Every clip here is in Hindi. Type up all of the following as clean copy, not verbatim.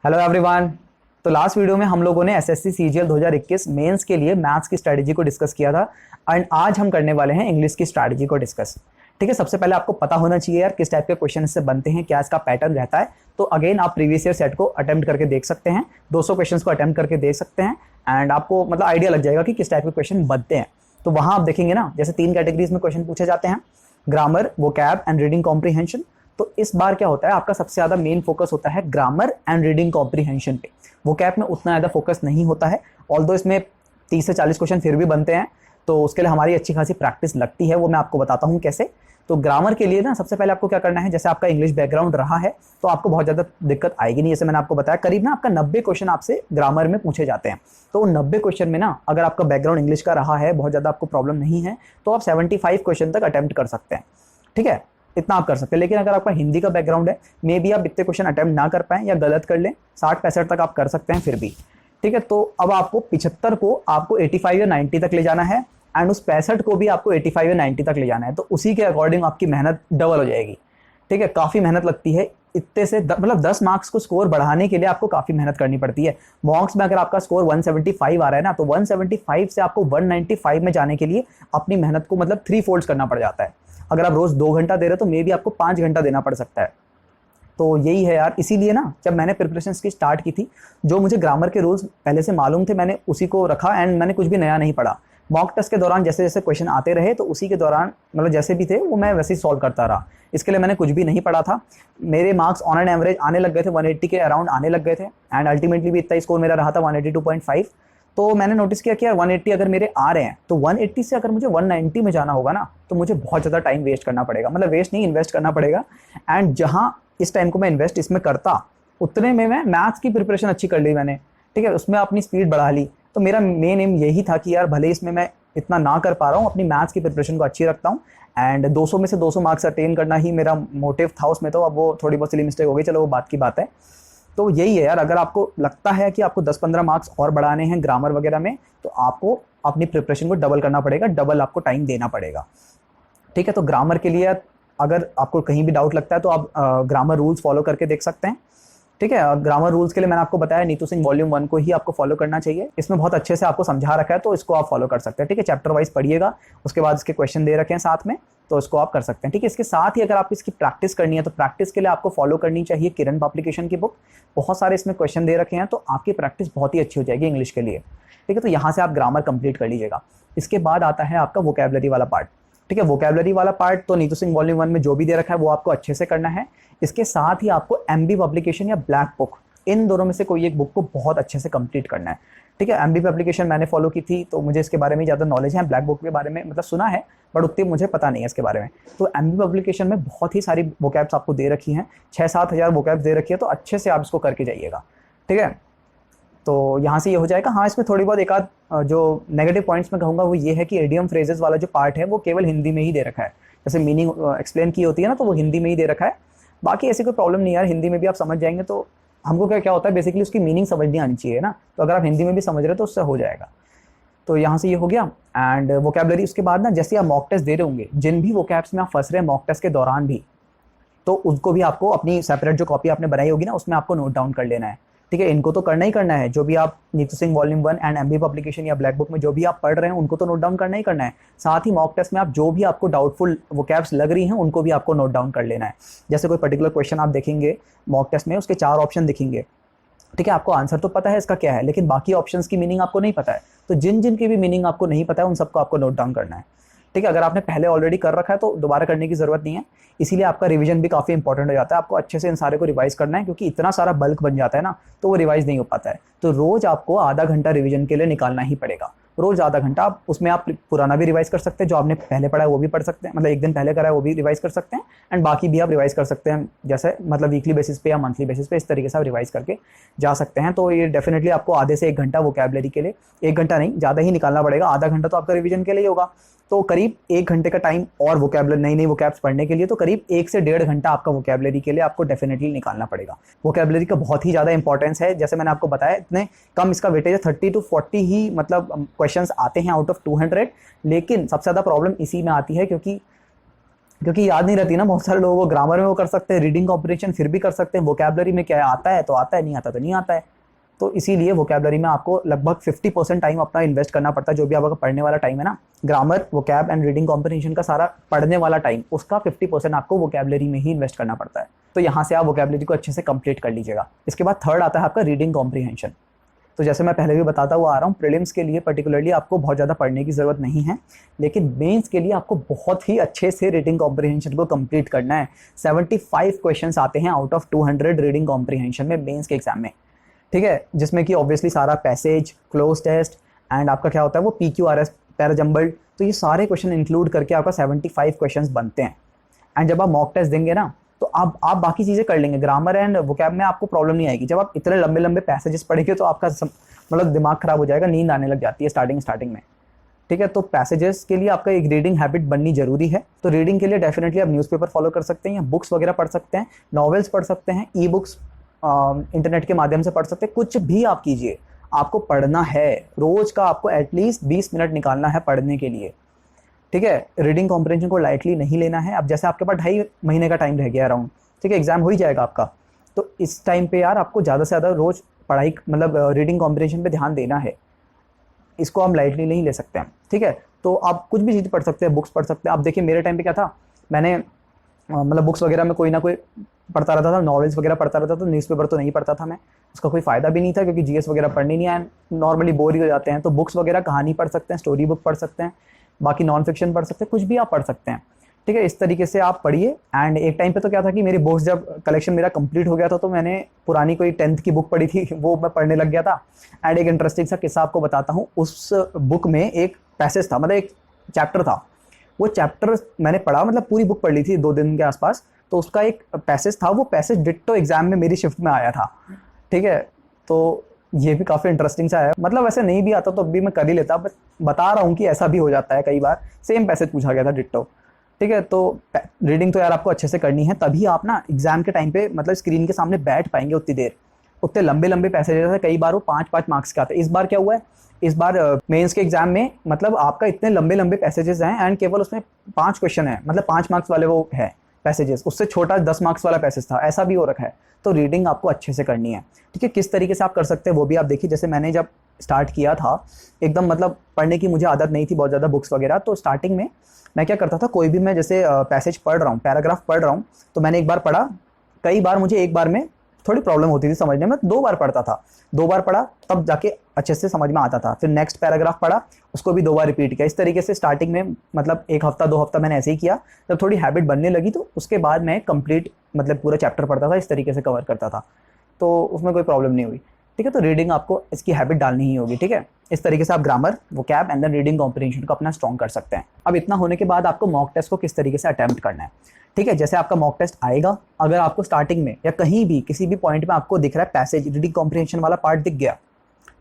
Hello everyone. तो लास्ट वीडियो में हम लोगों ने एसएससी सीजीएल 2021 मेंस के लिए मैथ्स की स्ट्रैटेजी को डिस्कस किया था एंड आज हम करने वाले हैं इंग्लिश की स्ट्रैटेजी को डिस्कस। ठीक है, सबसे पहले आपको पता होना चाहिए यार किस टाइप के क्वेश्चन इससे बनते हैं, क्या इसका पैटर्न रहता है। तो अगेन आप प्रीवियस ईयर सेट को अटेम्प्ट करके देख सकते हैं, 200 क्वेश्चन को अटेम्प्ट करके देख सकते हैं एंड आपको मतलब आइडिया लग जाएगा कि किस टाइप के क्वेश्चन बनते हैं। तो वहां आप देखेंगे ना, जैसे 3 कैटेगरीज में क्वेश्चन पूछे जाते हैं, grammar, vocab and reading comprehension. तो इस बार क्या होता है, आपका सबसे ज्यादा मेन फोकस होता है ग्रामर एंड रीडिंग कॉम्प्रीहेंशन पे। वोकैब में उतना ज्यादा फोकस नहीं होता है, ऑल्दो इसमें 30 से 40 क्वेश्चन फिर भी बनते हैं, तो उसके लिए हमारी अच्छी खासी प्रैक्टिस लगती है, वो मैं आपको बताता हूँ कैसे। तो ग्रामर के लिए ना सबसे पहले आपको क्या करना है, जैसे आपका इंग्लिश बैकग्राउंड रहा है तो आपको बहुत ज़्यादा दिक्कत आएगी नहीं। जैसे मैंने आपको बताया करीब ना आपका 90 क्वेश्चन आपसे ग्रामर में पूछे जाते हैं। तो उन 90 क्वेश्चन में ना अगर आपका बैकग्राउंड इंग्लिश का रहा है, बहुत ज़्यादा आपको प्रॉब्लम नहीं है, तो आप 75 क्वेश्चन तक अटेम्प्ट कर सकते हैं। ठीक है, इतना आप कर सकते हैं। लेकिन अगर आपका हिंदी का बैकग्राउंड है, मे बी आप इतने क्वेश्चन अटेम्प्ट ना कर पाएं या गलत कर लें, 60-65 तक आप कर सकते हैं फिर भी। ठीक है, तो अब आपको 75 को आपको 85 या 90 तक ले जाना है एंड उस 65 को भी आपको 85 या 90 तक ले जाना है। तो उसी के अकॉर्डिंग आपकी मेहनत डबल हो जाएगी। ठीक है, काफ़ी मेहनत लगती है इतने से मतलब 10 मार्क्स को स्कोर बढ़ाने के लिए आपको काफ़ी मेहनत करनी पड़ती है। मॉक्स में अगर आपका स्कोर 175 आ रहा है ना, तो 175 से आपको 195 में जाने के लिए अपनी मेहनत को मतलब 3 फोल्ड्स करना पड़ जाता है। अगर आप रोज 2 घंटा दे रहे हो तो मे बी आपको 5 घंटा देना पड़ सकता है। तो यही है यार, इसीलिए ना जब मैंने प्रिपरेशन की स्टार्ट की थी, जो मुझे ग्रामर के रूल्स पहले से मालूम थे मैंने उसी को रखा एंड मैंने कुछ भी नया नहीं पढ़ा। मॉक टेस्ट के दौरान जैसे जैसे क्वेश्चन आते रहे तो उसी के दौरान मतलब जैसे भी थे वो मैं वैसे ही सॉल्व करता रहा। इसके लिए मैंने कुछ भी नहीं पढ़ा था। मेरे मार्क्स ऑन एन एवरेज आने लग गए थे, 180 के अराउंड आने लग गए थे एंड अल्टीमेटली भी इतना स्कोर मेरा रहा था 182.5। तो मैंने नोटिस किया कि यार 180 अगर मेरे आ रहे हैं तो 180 से अगर मुझे 190 में जाना होगा ना, तो मुझे बहुत ज़्यादा टाइम वेस्ट करना पड़ेगा, मतलब वेस्ट नहीं इन्वेस्ट करना पड़ेगा। एंड जहाँ इस टाइम को मैं इन्वेस्ट इसमें करता, उतने में मैं मैथ्स की प्रिपरेशन अच्छी कर ली मैंने। ठीक है, उसमें अपनी स्पीड बढ़ा ली। तो मेरा मेन एम यही था कि यार भले इसमें मैं इतना ना कर पा रहा हूँ, अपनी मैथ्स की प्रिपरेशन को अच्छी रखता हूँ एंड 200 में से 200 मार्क्स अटेन करना ही मेरा मोटिव था उसमें। तो अब वो थोड़ी बहुत सिली मिस्टेक हो गई, चलो वो बात की बात है। तो यही है यार, अगर आपको लगता है कि आपको 10-15 मार्क्स और बढ़ाने हैं ग्रामर वगैरह में, तो आपको अपनी प्रिपरेशन को डबल करना पड़ेगा, डबल आपको टाइम देना पड़ेगा। ठीक है, तो ग्रामर के लिए अगर आपको कहीं भी डाउट लगता है तो आप ग्रामर रूल्स फॉलो करके देख सकते हैं। ठीक है, ग्रामर रूल्स के लिए मैंने आपको बताया नीतू सिंह वॉल्यूम 1 को ही आपको फॉलो करना चाहिए, इसमें बहुत अच्छे से आपको समझा रखा है, तो इसको आप फॉलो कर सकते हैं। ठीक है, चैप्टर वाइज पढ़िएगा, उसके बाद इसके क्वेश्चन दे रखे हैं साथ में, तो इसको आप कर सकते हैं। ठीक है, इसके साथ ही अगर आपको इसकी प्रैक्टिस करनी है तो प्रैक्टिस के लिए आपको फॉलो करनी चाहिए किरण पब्लिकेशन की बुक। बहुत सारे इसमें क्वेश्चन दे रखे हैं, तो आपकी प्रैक्टिस बहुत ही अच्छी हो जाएगी इंग्लिश के लिए। ठीक है, तो यहाँ से आप ग्रामर कंप्लीट कर लीजिएगा। इसके बाद आता है आपका वोकैबुलरी वाला पार्ट। ठीक है, वोकैबुलरी वाला पार्ट तो नीतू सिंह वॉल्यूम 1 में जो भी दे रखा है वो आपको अच्छे से करना है। इसके साथ ही आपको एमबी पब्लिकेशन या ब्लैक बुक, इन दोनों में से कोई एक बुक को बहुत अच्छे से कंप्लीट करना है। ठीक है, एमबी पब्लिकेशन मैंने फॉलो की थी तो मुझे इसके बारे में ज़्यादा नॉलेज है, ब्लैक बुक के बारे में मतलब सुना है बट उतनी मुझे पता नहीं है इसके बारे में। तो एमबी पब्लिकेशन में बहुत ही सारी वोकैब्स आपको दे रखी हैं, 6-7 हज़ार वोकैब्स दे रखी है, तो अच्छे से आप इसको करके जाइएगा। ठीक है, तो यहाँ से ये हो जाएगा। हाँ, इसमें थोड़ी बहुत एक आध जो नेगेटिव पॉइंट्स मैं कहूँगा वो ये है कि एडियम फ्रेजेस वाला जो पार्ट है वो केवल हिंदी में ही दे रखा है, जैसे मीनिंग एक्सप्लेन की होती है ना, तो वो हिंदी में ही दे रखा है। बाकी ऐसी कोई प्रॉब्लम नहीं यार, हिंदी में भी आप समझ जाएंगे। तो हमको क्या क्या होता है बेसिकली उसकी मीनिंग समझनी आनी चाहिए ना, तो अगर आप हिंदी में भी समझ रहे हो तो उससे हो जाएगा। तो यहाँ से ये हो गया एंड वोकैबुलरी। उसके बाद ना जैसे आप मॉक टेस्ट दे रहे होंगे, जिन भी वोकैब्स में आप फंस रहे हैं मॉक टेस्ट के दौरान भी, तो उसको भी आपको अपनी सेपरेट जो कॉपी आपने बनाई होगी ना उसमें आपको नोट डाउन कर लेना है। ठीक है, इनको तो करना ही करना है, जो भी आप Neetu Singh volume 1 and MB publication या ब्लैक बुक में जो भी आप पढ़ रहे हैं उनको तो नोट डाउन करना ही करना है। साथ ही मॉक टेस्ट में आप जो भी आपको डाउटफुल वोकैब्स लग रही हैं उनको भी आपको नोट डाउन कर लेना है। जैसे कोई पर्टिकुलर क्वेश्चन आप देखेंगे मॉक टेस्ट में, उसके 4 ऑप्शन दिखेंगे। ठीक है, आपको आंसर तो पता है इसका क्या है, लेकिन बाकी ऑप्शंस की मीनिंग आपको नहीं पता है, तो जिन जिन की भी मीनिंग आपको नहीं पता है उन सबको आपको नोट डाउन करना है। ठीक है, अगर आपने पहले ऑलरेडी कर रखा है तो दोबारा करने की जरूरत नहीं है, इसीलिए आपका रिवीजन भी काफ़ी इंपॉर्टेंट हो जाता है। आपको अच्छे से इन सारे को रिवाइज करना है, क्योंकि इतना सारा बल्क बन जाता है ना तो वो रिवाइज नहीं हो पाता है। तो रोज आपको आधा घंटा रिवीजन के लिए निकालना ही पड़ेगा, रोज आधा घंटा। आप उसमें आप पुराना भी रिवाइज कर सकते हैं, जो आपने पहले पढ़ा है वो भी पढ़ सकते हैं, मतलब एक दिन पहले करा है वो भी रिवाइज कर सकते हैं एंड बाकी भी आप रिवाइज कर सकते हैं, जैसे मतलब वीकली बेसिस पे या मंथली बेसिस पे, इस तरीके से आप रिवाइज करके जा सकते हैं। तो ये डेफिनेटली आपको आधे से 1 घंटा वोकैबुलरी के लिए, 1 घंटा नहीं ज़्यादा ही निकालना पड़ेगा, आधा घंटा तो आपका रिवीजन के लिए होगा, तो करीब 1 घंटे का टाइम और वोकैबुलरी नई वोकैब्स पढ़ने के लिए, तो करीब 1 से 1.5 घंटा आपका वोकैबुलरी के लिए आपको डेफिनेटली निकालना पड़ेगा। वोकैबुलरी का बहुत ही ज़्यादा इंपॉर्टेंस है, जैसे मैंने आपको बताया इतने कम इसका वेटेज है, 30 to 40 ही मतलब क्वेश्चंस आते हैं आउट ऑफ 200। लेकिन सबसे ज़्यादा प्रॉब्लम इसी में आती है क्योंकि क्योंकि याद नहीं रहती ना, बहुत सारे लोगों को ग्रामर में वो कर सकते हैं, रीडिंग कॉम्प्रिहेंशन फिर भी कर सकते हैं, वोकैबुलरी में क्या है, आता है तो आता है, नहीं आता तो नहीं आता है। तो इसीलिए वोकैबुलरी में आपको लगभग 50% टाइम अपना इन्वेस्ट करना पड़ता है। जो भी आपका पढ़ने वाला टाइम है ना, grammar, vocab and reading comprehension का सारा पढ़ने वाला टाइम, उसका 50% आपको वोकैबुलरी में ही इन्वेस्ट करना पड़ता है। तो यहाँ से आप वोकैबुलरी को अच्छे से कंप्लीट कर लीजिएगा। इसके बाद थर्ड आता है आपका रीडिंग कॉम्प्रिहेंशन। तो जैसे मैं पहले भी बताता हुआ आ रहा हूँ, प्रीलिम्स के लिए पर्टिकुलरली आपको बहुत ज़्यादा पढ़ने की ज़रूरत नहीं है, लेकिन मेंस के लिए आपको बहुत ही अच्छे से रीडिंग कॉम्प्रिहेंशन को कंप्लीट करना है। 75 क्वेश्चंस आते हैं आउट ऑफ 200 रीडिंग कॉम्प्रिहेंशन में मेंस के एग्जाम में, ठीक है, जिसमें कि ऑब्वियसली सारा पैसेज, क्लोज टेस्ट एंड आपका क्या होता है वो PQRS, पैराजम्बल, तो ये सारे क्वेश्चन इंक्लूड करके आपका 75 क्वेश्चंस बनते हैं। एंड जब आप मॉक टेस्ट देंगे ना, तो आप बाकी चीज़ें कर लेंगे, ग्रामर एंड वोकैब में आपको प्रॉब्लम नहीं आएगी। जब आप इतने लंबे लंबे पैसेजेस पढ़ेंगे तो आपका मतलब दिमाग खराब हो जाएगा, नींद आने लग जाती है स्टार्टिंग में, ठीक है। तो पैसेजेस के लिए आपका एक रीडिंग हैबिट बननी जरूरी है। तो रीडिंग के लिए डेफिनेटली आप न्यूज़पेपर फॉलो कर सकते हैं, या बुक्स वगैरह पढ़ सकते हैं, नॉवेल्स पढ़ सकते हैं, ई बुक्स इंटरनेट के माध्यम से पढ़ सकते हैं, कुछ भी आप कीजिए, आपको पढ़ना है। रोज का आपको एटलीस्ट 20 मिनट निकालना है पढ़ने के लिए, ठीक है। रीडिंग कॉम्प्रिहेंशन को लाइटली नहीं लेना है। अब जैसे आपके पास 2.5 महीने का टाइम रह गया अराउंड, ठीक है, एग्जाम हो ही जाएगा आपका, तो इस टाइम पे यार आपको ज़्यादा से ज़्यादा रोज पढ़ाई मतलब रीडिंग कॉम्प्रिहेंशन पे ध्यान देना है। इसको हम लाइटली नहीं ले सकते हैं, ठीक है। तो आप कुछ भी चीज़ पढ़ सकते हैं, बुक्स पढ़ सकते हैं। आप देखिए मेरे टाइम पे क्या था, मैंने मतलब बुक्स वगैरह में कोई ना कोई पढ़ता रहता था, नॉवेल्स वगैरह पढ़ता रहता था, न्यूज़पेपर तो नहीं पढ़ता था मैं, उसका कोई फ़ायदा भी नहीं था क्योंकि जीएस वगैरह पढ़नी नहीं आए, नॉर्मली बोर ही हो जाते हैं। तो बुक्स वगैरह कहानी पढ़ सकते हैं, स्टोरी बुक पढ़ सकते हैं, बाकी नॉन फिक्शन पढ़ सकते हैं, कुछ भी आप पढ़ सकते हैं, ठीक है। इस तरीके से आप पढ़िए। एंड एक टाइम पे तो क्या था कि मेरी बुक्स जब कलेक्शन मेरा कंप्लीट हो गया था, तो मैंने पुरानी कोई 10th की बुक पढ़ी थी, वो मैं पढ़ने लग गया था। एंड एक इंटरेस्टिंग सा किस्सा आपको बताता हूँ। उस बुक में एक पैसेज था, मतलब एक चैप्टर था, वो चैप्टर मैंने पढ़ा, मतलब पूरी बुक पढ़ ली थी 2 दिन के आसपास। तो उसका एक पैसेज था, वो पैसेज डिट्टो एग्जाम में मेरी शिफ्ट में आया था, ठीक है। तो ये भी काफ़ी इंटरेस्टिंग सा है, मतलब वैसे नहीं भी आता तो अब भी मैं कर ही लेता, बट बता रहा हूँ कि ऐसा भी हो जाता है कई बार, सेम पैसेज पूछा गया था डिट्टो, ठीक है। तो रीडिंग तो यार आपको अच्छे से करनी है, तभी आप ना एग्जाम के टाइम पे मतलब स्क्रीन के सामने बैठ पाएंगे उतनी देर। उतने लंबे लंबे पैसेज थे, कई बार वो 5-5 मार्क्स के आते हैं। इस बार क्या हुआ है, इस बार मेंस के एग्जाम में मतलब आपका इतने लंबे लंबे पैसेजेस हैं एंड केवल उसमें 5 क्वेश्चन है, मतलब 5 मार्क्स वाले वो है पैसेजेस, उससे छोटा 10 मार्क्स वाला पैसेज था, ऐसा भी हो रखा है। तो रीडिंग आपको अच्छे से करनी है, ठीक है। किस तरीके से आप कर सकते हैं वो भी आप देखिए। जैसे मैंने जब स्टार्ट किया था, एकदम मतलब पढ़ने की मुझे आदत नहीं थी बहुत ज़्यादा बुक्स वगैरह, तो स्टार्टिंग में मैं क्या करता था, कोई भी मैं जैसे पैसेज पढ़ रहा हूँ, पैराग्राफ पढ़ रहा हूँ, तो मैंने एक बार पढ़ा, कई बार मुझे एक बार में थोड़ी प्रॉब्लम होती थी समझने में, 2 बार पढ़ता था, 2 बार पढ़ा तब जाके अच्छे से समझ में आता था। फिर नेक्स्ट पैराग्राफ पढ़ा, उसको भी 2 बार रिपीट किया। इस तरीके से स्टार्टिंग में मतलब 1 हफ्ता 2 हफ्ता मैंने ऐसे ही किया। जब थोड़ी हैबिट बनने लगी तो उसके बाद मैं कंप्लीट मतलब पूरा चैप्टर पढ़ता था, इस तरीके से कवर करता था, तो उसमें कोई प्रॉब्लम नहीं हुई, ठीक है। तो रीडिंग आपको इसकी हैबिट डालनी ही होगी, ठीक है। इस तरीके से आप grammar, vocab and then reading comprehension को अपना स्ट्रॉन्ग कर सकते हैं। अब इतना होने के बाद आपको मॉक टेस्ट को किस तरीके से अटेम्प्ट करना है, ठीक है। जैसे आपका मॉक टेस्ट आएगा, अगर आपको स्टार्टिंग में या कहीं भी किसी भी पॉइंट में आपको दिख रहा है पैसेज, रीडिंग कॉम्प्रिहेंशन वाला पार्ट दिख गया,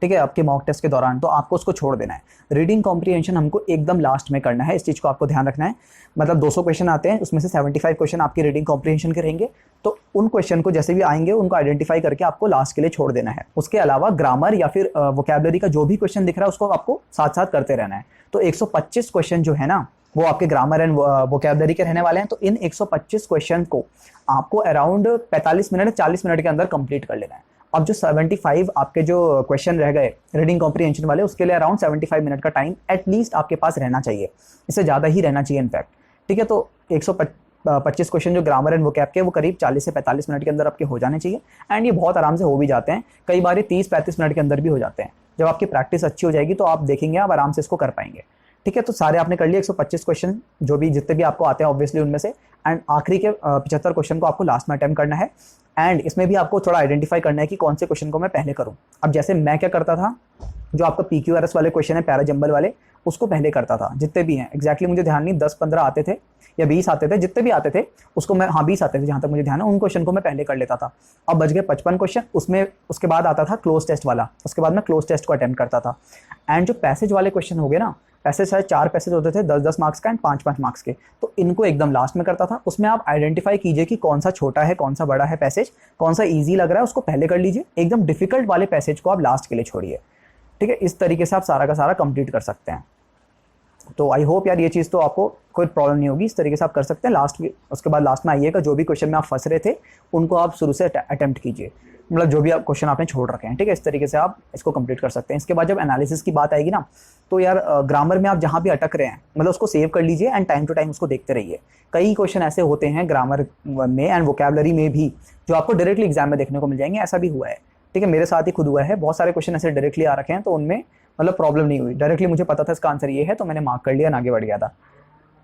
ठीक है, आपके मॉक टेस्ट के दौरान, तो आपको उसको छोड़ देना है। रीडिंग कॉम्प्रिहेंशन हमको एकदम लास्ट में करना है, इस चीज़ को आपको ध्यान रखना है। मतलब 200 क्वेश्चन आते हैं, उसमें से 75 क्वेश्चन आपकी रीडिंग कॉम्प्रिहेंशन के रहेंगे, तो उन क्वेश्चन को जैसे भी आएंगे उनको आइडेंटिफाई करके आपको लास्ट के लिए छोड़ देना है। उसके अलावा ग्रामर या फिर वोकैबुलरी का जो भी क्वेश्चन दिख रहा है उसको आपको साथ साथ करते रहना है। तो 125 क्वेश्चन जो है ना, वो आपके ग्रामर एंड वोकैबुलरी के रहने वाले हैं। तो इन 125 क्वेश्चन को आपको अराउंड 45 मिनट 40 मिनट के अंदर कंप्लीट कर लेना है। अब जो 75 आपके जो क्वेश्चन रह गए रीडिंग कॉम्प्रिहेंशन वाले, उसके लिए अराउंड 75 मिनट का टाइम एटलीस्ट आपके पास रहना चाहिए, इससे ज़्यादा ही रहना चाहिए इनफैक्ट, ठीक है। तो 125 क्वेश्चन जो ग्रामर एंड वोकैब के, वो करीब 40 से 45 मिनट के अंदर आपके हो जाने चाहिए। एंड ये बहुत आराम से हो भी जाते हैं, कई बार ये 30-35 मिनट के अंदर भी हो जाते हैं। जब आपकी प्रैक्टिस अच्छी हो जाएगी तो आप देखेंगे आप आराम से इसको कर पाएंगे, ठीक है। तो सारे आपने कर लिए 125 क्वेश्चन, जो भी जितने भी आपको आते हैं ऑब्वियसली उनमें से। एंड आखिरी के 75 क्वेश्चन को आपको लास्ट में अटेम्प्ट करना है। एंड इसमें भी आपको थोड़ा आइडेंटिफाई करना है कि कौन से क्वेश्चन को मैं पहले करूं। अब जैसे मैं क्या करता था, जो आपका PQRS वाले क्वेश्चन है, पैराजम्बल वाले, उसको पहले करता था, जितने भी हैं एग्जैक्टली मुझे ध्यान नहीं, 10-15 आते थे या 20 आते थे, जितने भी आते थे उसको मैं, हाँ 20 आते थे जहाँ तक मुझे ध्यान है, उन क्वेश्चन को मैं पहले कर लेता था। अब बच गए 55 क्वेश्चन, उसमें उसके बाद आता था क्लोज टेस्ट वाला, उसके बाद मैं क्लोज टेस्ट को अटेम्प्ट करता था। एंड जो पैसेज वाले क्वेश्चन हो गए ना, पैसेज शायद 4 पैसेज होते थे 10-10 मार्क्स का एंड 5-5 मार्क्स के, तो इनको एकदम लास्ट में करता था। उसमें आप आइडेंटिफाई कीजिए कि कौन सा छोटा है, कौन सा बड़ा है पैसेज, कौन सा ईजी लग रहा है उसको पहले कर लीजिए, एकदम डिफिकल्ट वाले पैसेज को आप लास्ट के लिए छोड़िए, ठीक है। इस तरीके से आप सारा का सारा कंप्लीट कर सकते हैं। तो आई होप यार ये चीज़ तो आपको कोई प्रॉब्लम नहीं होगी, इस तरीके से आप कर सकते हैं। उसके बाद लास्ट में आइएगा, जो भी क्वेश्चन में आप फंस रहे थे उनको आप शुरू से अटेम्प्ट कीजिए, मतलब जो भी आप क्वेश्चन आपने छोड़ रखे हैं, ठीक है। इस तरीके से आप इसको कंप्लीट कर सकते हैं। इसके बाद जब एनालिसिस की बात आएगी ना, तो यार ग्रामर में आप जहाँ भी अटक रहे हैं मतलब उसको सेव कर लीजिए एंड टाइम टू टाइम उसको देखते रहिए। कई क्वेश्चन ऐसे होते हैं ग्रामर में एंड वोकैबलरी में भी जो आपको डायरेक्टली एग्जाम में देखने को मिल जाएंगे, ऐसा भी हुआ है, ठीक है। मेरे साथ ही खुद हुआ है, बहुत सारे क्वेश्चन ऐसे डायरेक्टली आ रखे हैं तो उनमें मतलब प्रॉब्लम नहीं हुई, डायरेक्टली मुझे पता था इसका आंसर ये है तो मैंने मार्क कर लिया और आगे बढ़ गया था।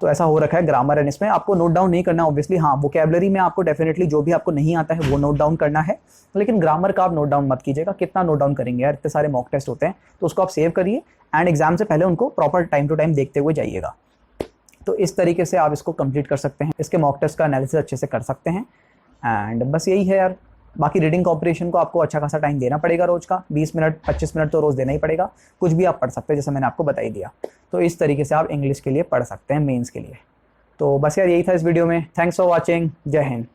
तो ऐसा हो रखा है ग्रामर एंड इसमें आपको नोट डाउन नहीं करना ऑब्वियसली। हाँ, वोकैबलरी में आपको डेफिनेटली जो भी आपको नहीं आता है वो नोट डाउन करना है, लेकिन ग्रामर का आप नोट डाउन मत कीजिएगा। कितना नोट डाउन करेंगे यार, इतने सारे मॉक टेस्ट होते हैं, तो उसको आप सेव करिए एंड एग्जाम से पहले उनको प्रॉपर टाइम टू टाइम देखते हुए जाइएगा। तो इस तरीके से आप इसको कंप्लीट कर सकते हैं, इसके मॉक टेस्ट का एनालिसिस अच्छे से कर सकते हैं। एंड बस यही है यार। बाकी रीडिंग कॉम्प्रिहेंशन को आपको अच्छा खासा टाइम देना पड़ेगा, रोज का 20 मिनट 25 मिनट तो रोज देना ही पड़ेगा। कुछ भी आप पढ़ सकते हैं जैसे मैंने आपको बता ही दिया। तो इस तरीके से आप इंग्लिश के लिए पढ़ सकते हैं मेंस के लिए। तो बस यार यही था इस वीडियो में। Thanks for watching. जय हिंद।